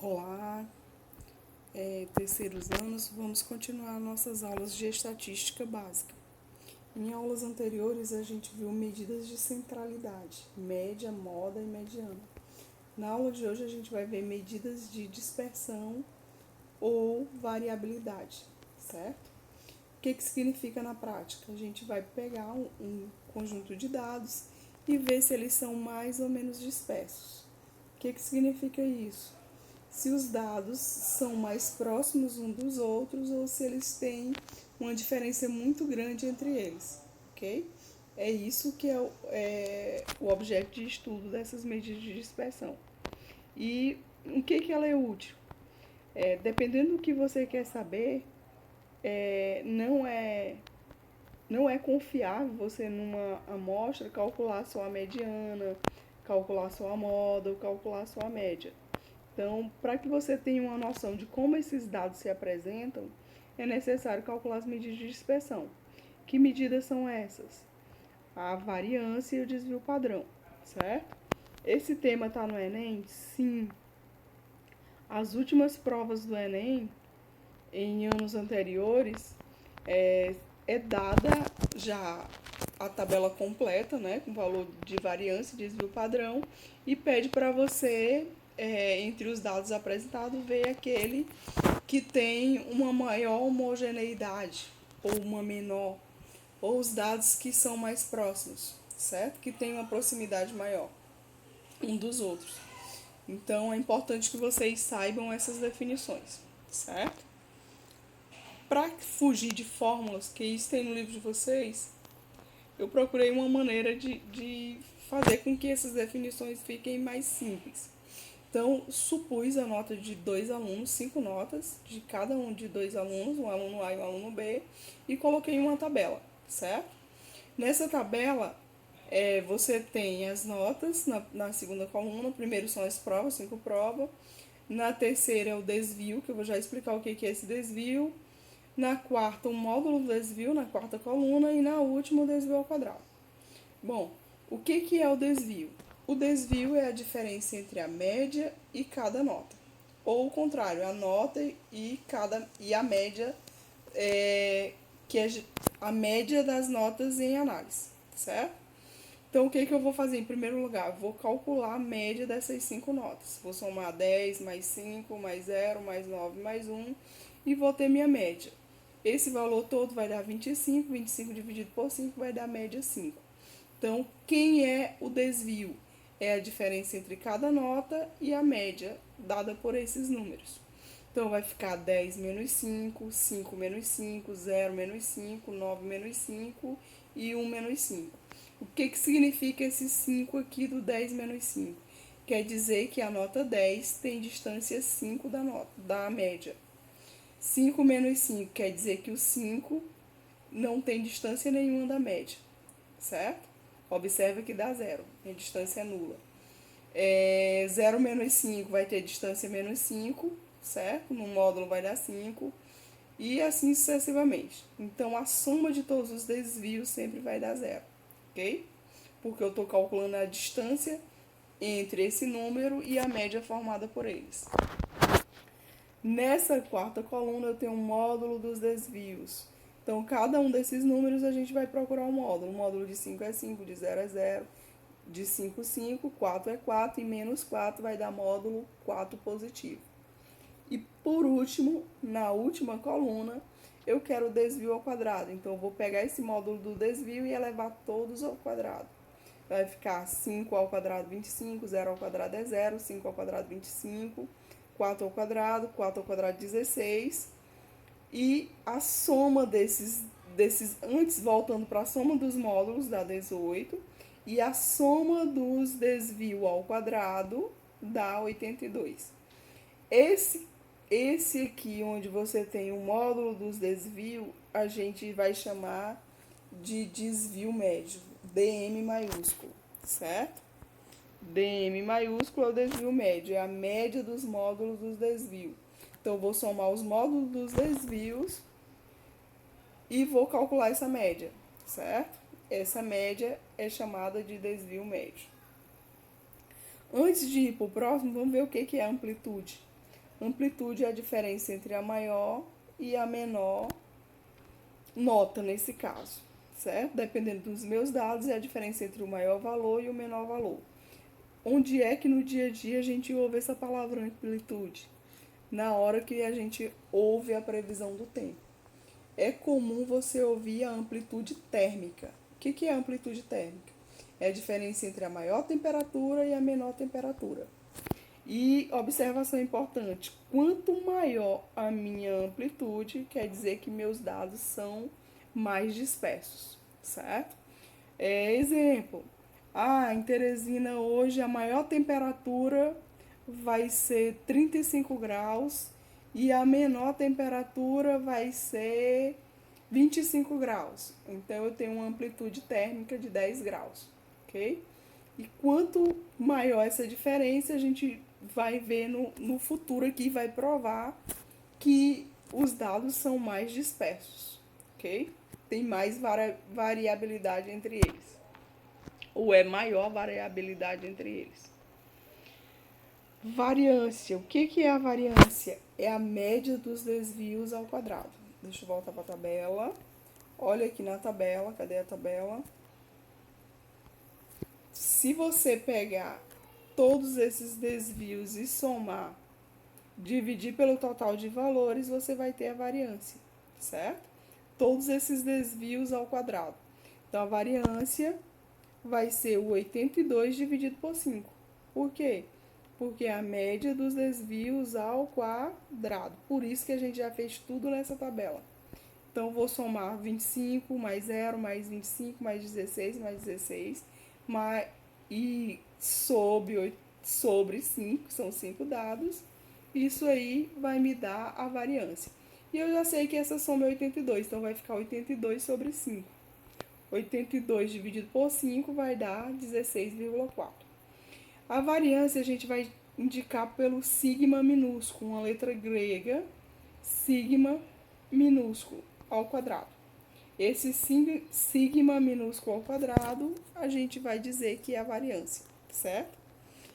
Olá, terceiros anos, vamos continuar nossas aulas de estatística básica. Em aulas anteriores, a gente viu medidas de centralidade, média, moda e mediana. Na aula de hoje, a gente vai ver medidas de dispersão ou variabilidade, certo? O que significa na prática? A gente vai pegar um conjunto de dados e ver se eles são mais ou menos dispersos. O que significa isso? Se os dados são mais próximos uns dos outros ou se eles têm uma diferença muito grande entre eles, ok? É isso que é o objeto de estudo dessas medidas de dispersão. E o que ela é útil? Dependendo do que você quer saber, não é confiável você numa amostra calcular só a mediana, calcular só a moda ou calcular só a média. Então, para que você tenha uma noção de como esses dados se apresentam, é necessário calcular as medidas de dispersão. Que medidas são essas? A variância e o desvio padrão, certo? Esse tema está no Enem? Sim. As últimas provas do Enem, em anos anteriores, é dada já a tabela completa, né, com valor de variância e desvio padrão, e pede para você, entre os dados apresentados, ver aquele que tem uma maior homogeneidade ou uma menor, ou os dados que são mais próximos, certo? Que tem uma proximidade maior um dos outros. Então é importante que vocês saibam essas definições, certo? Para fugir de fórmulas, que isso tem no livro de vocês, eu procurei uma maneira de fazer com que essas definições fiquem mais simples. Então, supus a nota de 2 alunos, 5 notas, de cada um de 2 alunos, um aluno A e um aluno B, e coloquei em uma tabela, certo? Nessa tabela, você tem as notas na segunda coluna, primeiro são as provas, 5 provas, na terceira é o desvio, que eu vou já explicar o que é esse desvio, na quarta o módulo do desvio, na quarta coluna, e na última o desvio ao quadrado. Bom, o que é o desvio? O desvio é a diferença entre a média e cada nota. Ou o contrário, a nota e a média, que é a média das notas em análise, certo? Então, o que eu vou fazer em primeiro lugar? Vou calcular a média dessas 5 notas. Vou somar 10 mais 5, mais 0, mais 9, mais 1 e vou ter minha média. Esse valor todo vai dar 25, 25 dividido por 5 vai dar média 5. Então, quem é o desvio? É a diferença entre cada nota e a média dada por esses números. Então, vai ficar 10 menos 5, 5 menos 5, 0 menos 5, 9 menos 5 e 1 menos 5. O que significa esse 5 aqui do 10 menos 5? Quer dizer que a nota 10 tem distância 5 da média. 5 menos 5 quer dizer que o 5 não tem distância nenhuma da média, certo? Observa que dá zero, a distância é nula. 0 menos 5 vai ter distância menos 5, certo? No módulo vai dar 5 e assim sucessivamente. Então, a soma de todos os desvios sempre vai dar zero, ok? Porque eu estou calculando a distância entre esse número e a média formada por eles. Nessa quarta coluna eu tenho um módulo dos desvios. Então, cada um desses números a gente vai procurar um módulo. O módulo de 5 é 5, de 0 é 0, de 5, 5, 4 é 4 e menos 4 vai dar módulo 4 positivo. E por último, na última coluna, eu quero o desvio ao quadrado. Então, eu vou pegar esse módulo do desvio e elevar todos ao quadrado. Vai ficar 5 ao quadrado 25, 0 ao quadrado é 0, 5 ao quadrado 25, 4 ao quadrado 16. E a soma desses antes voltando para a soma dos módulos dá 18. E a soma dos desvios ao quadrado dá 82. Esse aqui, onde você tem o módulo dos desvios, a gente vai chamar de desvio médio, DM maiúsculo, certo? DM maiúsculo é o desvio médio, é a média dos módulos dos desvios. Então, eu vou somar os módulos dos desvios e vou calcular essa média, certo? Essa média é chamada de desvio médio. Antes de ir para o próximo, vamos ver o que é amplitude. Amplitude é a diferença entre a maior e a menor nota nesse caso, certo? Dependendo dos meus dados, é a diferença entre o maior valor e o menor valor. Onde é que no dia a dia a gente ouve essa palavra amplitude? Na hora que a gente ouve a previsão do tempo. É comum você ouvir a amplitude térmica. O que é a amplitude térmica? É a diferença entre a maior temperatura e a menor temperatura. E observação importante, quanto maior a minha amplitude, quer dizer que meus dados são mais dispersos, certo? Exemplo, em Teresina hoje a maior temperatura vai ser 35 graus e a menor temperatura vai ser 25 graus. Então eu tenho uma amplitude térmica de 10 graus, ok? E quanto maior essa diferença, a gente vai ver no futuro aqui, vai provar que os dados são mais dispersos, ok? Tem mais variabilidade entre eles. Ou é maior a variabilidade entre eles. Variância. O que é a variância? É a média dos desvios ao quadrado. Deixa eu voltar para a tabela. Olha aqui na tabela. Cadê a tabela? Se você pegar todos esses desvios e somar, dividir pelo total de valores, você vai ter a variância, certo? Todos esses desvios ao quadrado. Então, a variância vai ser o 82 dividido por 5. Por quê? Porque é a média dos desvios ao quadrado. Por isso que a gente já fez tudo nessa tabela. Então, vou somar 25 mais 0, mais 25, mais 16, mais 16, e sobre 5, são 5 dados. Isso aí vai me dar a variância. E eu já sei que essa soma é 82, então vai ficar 82 sobre 5. 82 dividido por 5 vai dar 16,4. A variância a gente vai indicar pelo sigma minúsculo, uma letra grega, sigma minúsculo ao quadrado. Esse sigma minúsculo ao quadrado, a gente vai dizer que é a variância, certo?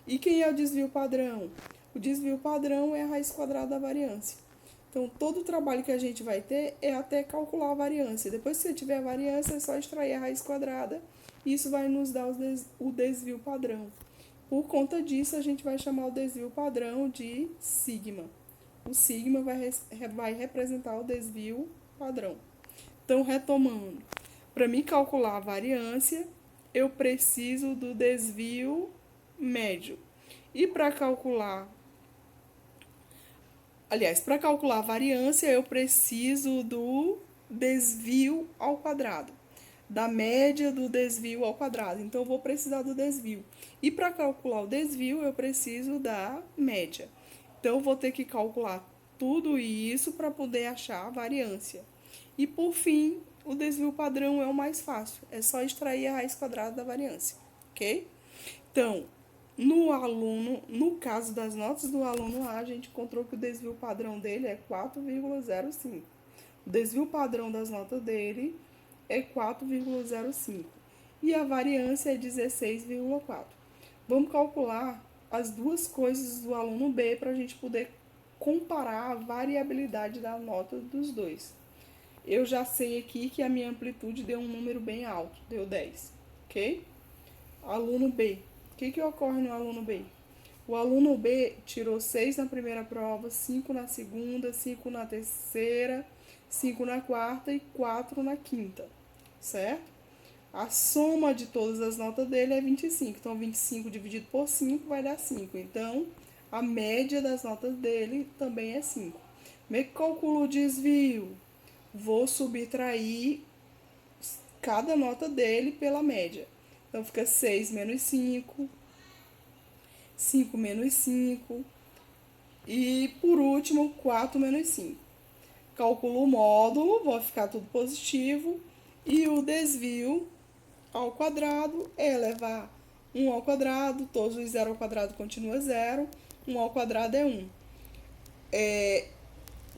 E quem é o desvio padrão? O desvio padrão é a raiz quadrada da variância. Então, todo o trabalho que a gente vai ter é até calcular a variância. Depois que você tiver a variância, é só extrair a raiz quadrada. Isso vai nos dar o desvio padrão. Por conta disso, a gente vai chamar o desvio padrão de sigma. O sigma vai representar o desvio padrão. Então, retomando, para mim calcular a variância, eu preciso do desvio médio. E para calcular a variância, eu preciso do desvio ao quadrado, da média do desvio ao quadrado. Então, eu vou precisar do desvio. E para calcular o desvio, eu preciso da média. Então, eu vou ter que calcular tudo isso para poder achar a variância. E, por fim, o desvio padrão é o mais fácil. É só extrair a raiz quadrada da variância, ok? Então, no caso das notas do aluno A, a gente encontrou que o desvio padrão dele é 4,05. O desvio padrão das notas dele é 4,05. E a variância é 16,4. Vamos calcular as duas coisas do aluno B para a gente poder comparar a variabilidade da nota dos dois. Eu já sei aqui que a minha amplitude deu um número bem alto, deu 10, ok? Aluno B. O que ocorre no aluno B? O aluno B tirou 6 na primeira prova, 5 na segunda, 5 na terceira, 5 na quarta e 4 na quinta, certo? A soma de todas as notas dele é 25. Então, 25 dividido por 5 vai dar 5. Então, a média das notas dele também é 5. Como é que calculo o desvio? Vou subtrair cada nota dele pela média. Então, fica 6 menos 5, 5 menos 5 e, por último, 4 menos 5. Calculo o módulo, vai ficar tudo positivo, e o desvio ao quadrado é levar 1 ao quadrado, todos os 0 ao quadrado continua 0, 1 ao quadrado é 1.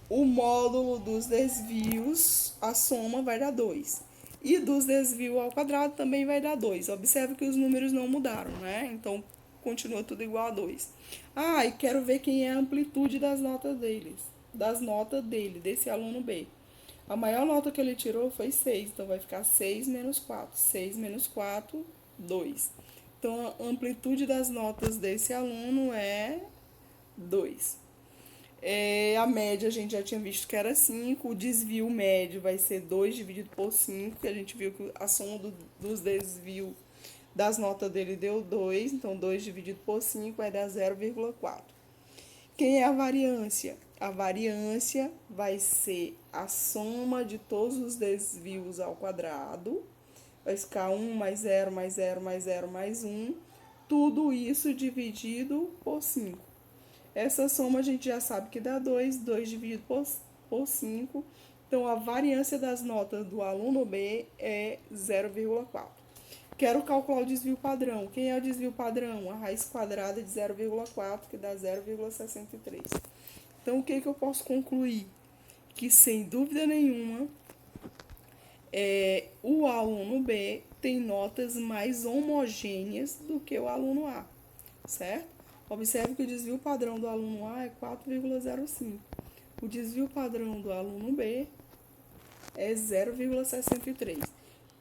O módulo dos desvios, a soma vai dar 2. E dos desvios ao quadrado também vai dar 2. Observe que os números não mudaram, né? Então, continua tudo igual a 2. Ah, e quero ver quem é a amplitude das notas dele, desse aluno B. A maior nota que ele tirou foi 6, então vai ficar 6 menos 4. 6 menos 4, 2. Então, a amplitude das notas desse aluno é 2. A média a gente já tinha visto que era 5, o desvio médio vai ser 2 dividido por 5, que a gente viu que a soma dos desvios das notas dele deu 2, então 2 dividido por 5 vai dar 0,4. Quem é a variância? A variância vai ser a soma de todos os desvios ao quadrado. Vai ficar 1 mais 0, mais 0, mais 0, mais 1. Tudo isso dividido por 5. Essa soma a gente já sabe que dá 2. 2 dividido por 5. Então, a variância das notas do aluno B é 0,4. Quero calcular o desvio padrão. Quem é o desvio padrão? A raiz quadrada de 0,4, que dá 0,63. Então, o que eu posso concluir? Que, sem dúvida nenhuma, o aluno B tem notas mais homogêneas do que o aluno A, certo? Observe que o desvio padrão do aluno A é 4,05. O desvio padrão do aluno B é 0,63.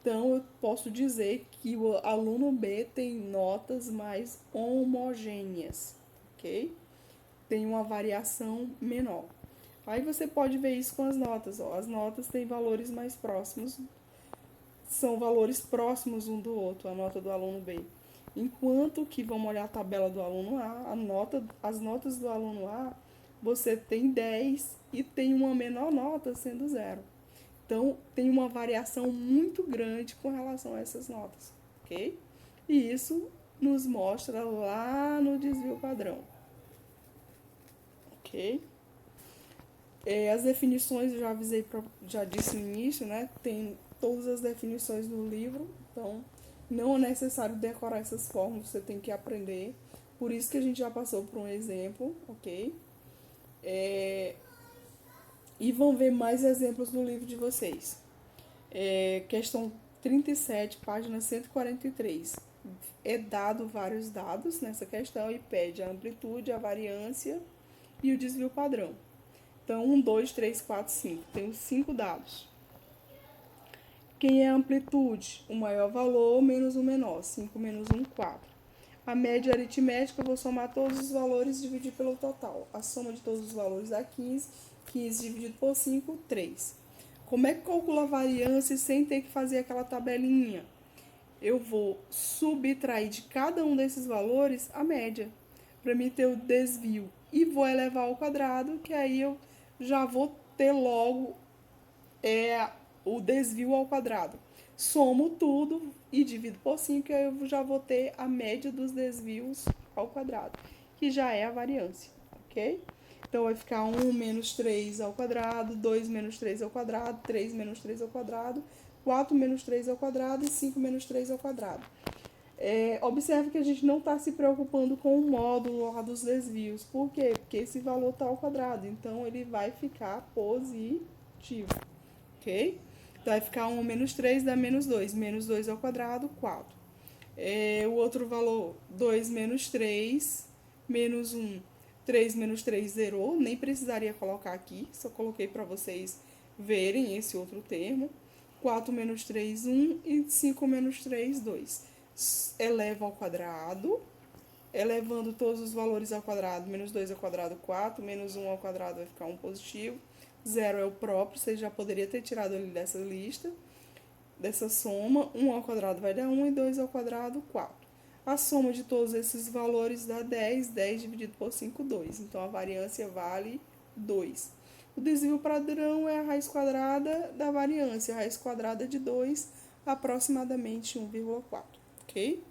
Então, eu posso dizer que o aluno B tem notas mais homogêneas, ok? Tem uma variação menor. Aí você pode ver isso com as notas. Ó. As notas têm valores mais próximos, são valores próximos um do outro, a nota do aluno B. Enquanto que, vamos olhar a tabela do aluno A, as notas do aluno A, você tem 10 e tem uma menor nota sendo 0. Então, tem uma variação muito grande com relação a essas notas, ok? E isso nos mostra lá no desvio padrão, ok? As definições eu já avisei, já disse no início, né? Tem todas as definições no livro, então não é necessário decorar essas fórmulas, você tem que aprender. Por isso que a gente já passou por um exemplo, ok? E vão ver mais exemplos no livro de vocês. Questão 37, página 143. É dado vários dados nessa questão e pede a amplitude, a variância e o desvio padrão. Então, 1, 2, 3, 4, 5. Tem os 5 dados. Quem é a amplitude? O maior valor menos o menor. 5 menos 1, 4. A média aritmética, eu vou somar todos os valores e dividir pelo total. A soma de todos os valores dá 15. 15 dividido por 5, 3. Como é que calcula a variância sem ter que fazer aquela tabelinha? Eu vou subtrair de cada um desses valores a média, para mim ter o desvio. E vou elevar ao quadrado, que aí eu já vou ter logo o desvio ao quadrado. Somo tudo e divido por 5, que aí eu já vou ter a média dos desvios ao quadrado, que já é a variância, ok? Então, vai ficar 1 menos 3 ao quadrado, 2 menos 3 ao quadrado, 3 menos 3 ao quadrado, 4 menos 3 ao quadrado e 5 menos 3 ao quadrado. Observe que a gente não está se preocupando com o módulo lá dos desvios. Por quê? Porque esse valor está ao quadrado, então ele vai ficar positivo, ok? Então, vai ficar 1 menos 3 dá menos 2. Menos 2 ao quadrado, 4. O outro valor, 2 menos 3, menos 1. 3 menos 3 zerou, nem precisaria colocar aqui, só coloquei para vocês verem esse outro termo. 4 menos 3, 1 e 5 menos 3, 2. Eleva ao quadrado, elevando todos os valores ao quadrado, menos 2 ao quadrado, 4, menos 1 ao quadrado vai ficar 1 positivo, 0 é o próprio, você já poderia ter tirado ele dessa lista, dessa soma, 1 ao quadrado vai dar 1 e 2 ao quadrado, 4. A soma de todos esses valores dá 10, 10 dividido por 5, 2. Então, a variância vale 2. O desvio padrão é a raiz quadrada da variância. A raiz quadrada de 2, aproximadamente 1,4. Ok?